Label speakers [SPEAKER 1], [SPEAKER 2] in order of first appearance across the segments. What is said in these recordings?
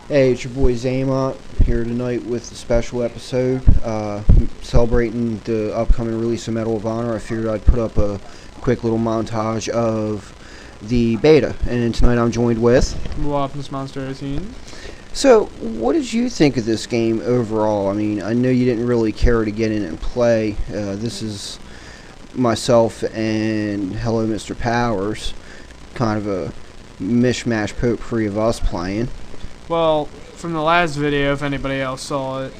[SPEAKER 1] Hey, it's your boy Zama here tonight with a special episode celebrating the upcoming release of Medal of Honor. I figured I'd put up a quick little montage of the beta, and tonight I'm joined with.
[SPEAKER 2] This monster scene.
[SPEAKER 1] So, what did you think of this game overall? I mean, I know you didn't really care to get in and play. This is myself and Hello Mr. Powers, kind of a mishmash potpourri of us playing.
[SPEAKER 2] Well, from the last video, if anybody else saw it,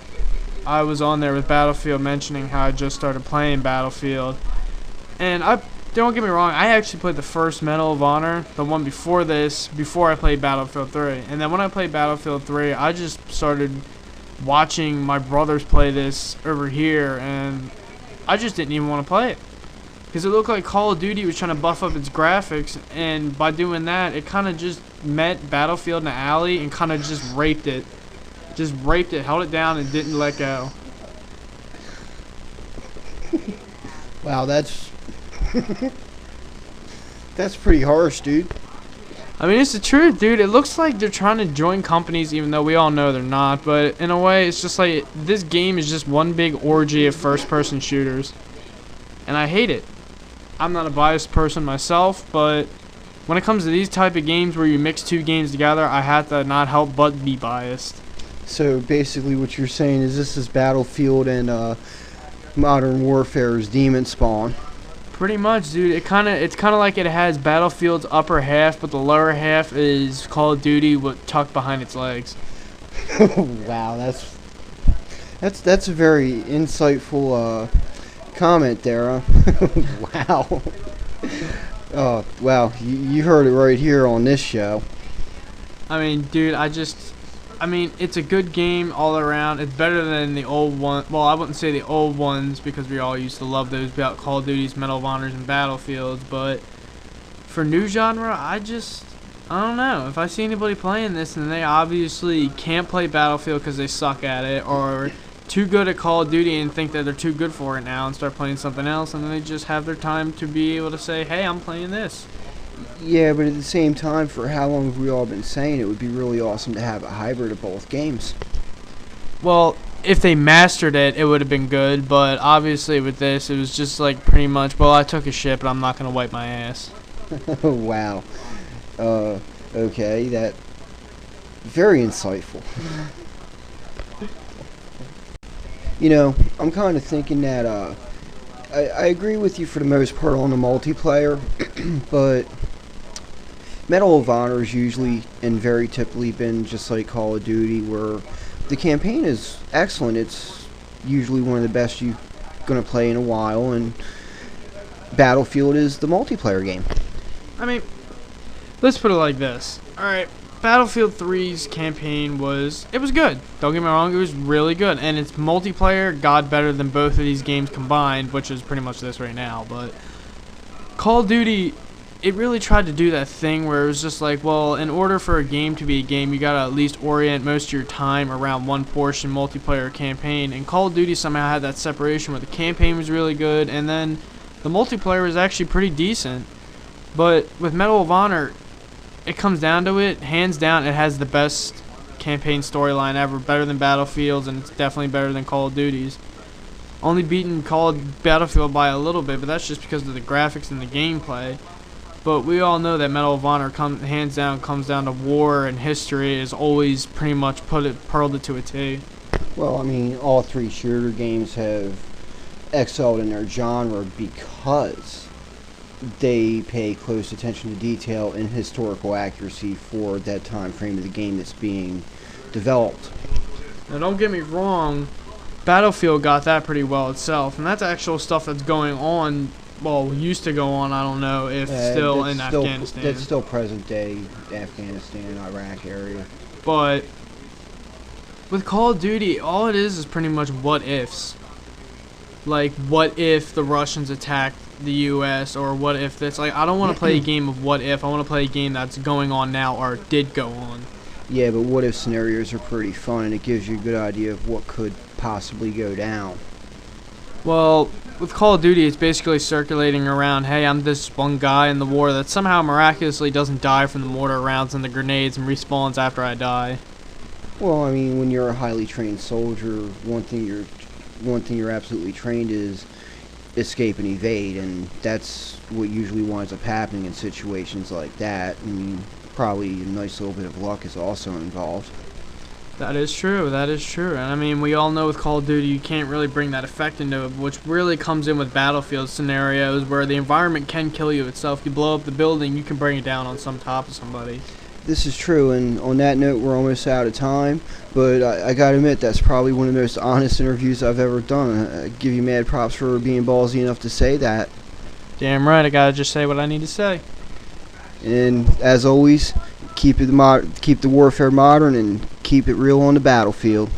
[SPEAKER 2] I was on there with Battlefield mentioning how I just started playing Battlefield. And don't get me wrong, I actually played the first Medal of Honor, the one before this, before I played Battlefield 3. And then when I played Battlefield 3, I just started watching my brothers play this over here, and I just didn't even want to play it. Because it looked like Call of Duty was trying to buff up its graphics, and by doing that, it kind of just met Battlefield in the alley and kind of just raped it. Just raped it, held it down, and didn't let go.
[SPEAKER 1] Wow, that's that's pretty harsh, dude.
[SPEAKER 2] I mean, it's the truth, dude. It looks like they're trying to join companies, even though we all know they're not. But in a way, it's just like this game is just one big orgy of first-person shooters. And I hate it. I'm not a biased person myself, but when it comes to these type of games where you mix two games together, I have to not help but be biased.
[SPEAKER 1] So basically what you're saying is this is Battlefield and Modern Warfare's Demon Spawn.
[SPEAKER 2] Pretty much, dude. It's kind of like it has Battlefield's upper half, but the lower half is Call of Duty with tucked behind its legs.
[SPEAKER 1] Wow, that's a very insightful comment there, huh? Wow. Oh, wow. You heard it right here on this show.
[SPEAKER 2] I mean, dude, it's a good game all around. It's better than the old one. Well, I wouldn't say the old ones because we all used to love those about Call of Duty's, Medal of Honors, and Battlefields. But for new genre, I don't know. If I see anybody playing this and they obviously can't play Battlefield because they suck at it, or too good at Call of Duty and think that they're too good for it now and start playing something else, and then they just have their time to be able to say, hey, I'm playing this.
[SPEAKER 1] Yeah, but at the same time, for how long have we all been saying it would be really awesome to have a hybrid of both games?
[SPEAKER 2] Well, if they mastered it, it would have been good, but obviously with this, it was just like pretty much, well, I took a shit, but I'm not going to wipe my ass.
[SPEAKER 1] Wow. Okay, that very insightful. You know, I'm kind of thinking that I agree with you for the most part on the multiplayer, but Medal of Honor has usually and very typically been just like Call of Duty, where the campaign is excellent. It's usually one of the best you're going to play in a while, and Battlefield is the multiplayer game.
[SPEAKER 2] I mean, let's put it like this. Alright, Battlefield 3's campaign was good. Don't get me wrong, it was really good. And its multiplayer got better than both of these games combined, which is pretty much this right now. But Call of Duty, it really tried to do that thing where it was just like, well, in order for a game to be a game, you gotta at least orient most of your time around one portion, multiplayer campaign. And Call of Duty somehow had that separation where the campaign was really good, and then the multiplayer was actually pretty decent. But with Medal of Honor, it comes down to it, hands down, it has the best campaign storyline ever, better than Battlefield's, and it's definitely better than Call of Duty's. Only beaten Battlefield by a little bit, but that's just because of the graphics and the gameplay. But we all know that Medal of Honor, hands down, comes down to war and history, is always pretty much pearled it to a T.
[SPEAKER 1] Well, I mean, all three shooter games have excelled in their genre because they pay close attention to detail and historical accuracy for that time frame of the game that's being developed.
[SPEAKER 2] Now, don't get me wrong, Battlefield got that pretty well itself, and that's actual stuff that's going on, well, used to go on, I don't know if still in Afghanistan.
[SPEAKER 1] That's still present day Afghanistan, Iraq area.
[SPEAKER 2] But with Call of Duty, all it is pretty much what ifs. Like, what if the Russians attacked the U.S., or what if this, like, I don't want to play a game of what if, I want to play a game that's going on now, or did go on.
[SPEAKER 1] Yeah, but what if scenarios are pretty fun, and it gives you a good idea of what could possibly go down.
[SPEAKER 2] Well, with Call of Duty, it's basically circulating around, hey, I'm this one guy in the war that somehow miraculously doesn't die from the mortar rounds and the grenades and respawns after I die.
[SPEAKER 1] Well, I mean, when you're a highly trained soldier, one thing you're absolutely trained is escape and evade, and that's what usually winds up happening in situations like that. I mean, probably a nice little bit of luck is also involved.
[SPEAKER 2] That is true. That is true. And I mean, we all know with Call of Duty, you can't really bring that effect into it, which really comes in with Battlefield scenarios where the environment can kill you itself. You blow up the building, you can bring it down on some top of somebody.
[SPEAKER 1] This is true, and on that note, we're almost out of time. But I gotta admit, that's probably one of the most honest interviews I've ever done. I give you mad props for being ballsy enough to say that.
[SPEAKER 2] Damn right, I gotta just say what I need to say.
[SPEAKER 1] And as always, keep the warfare modern and keep it real on the battlefield.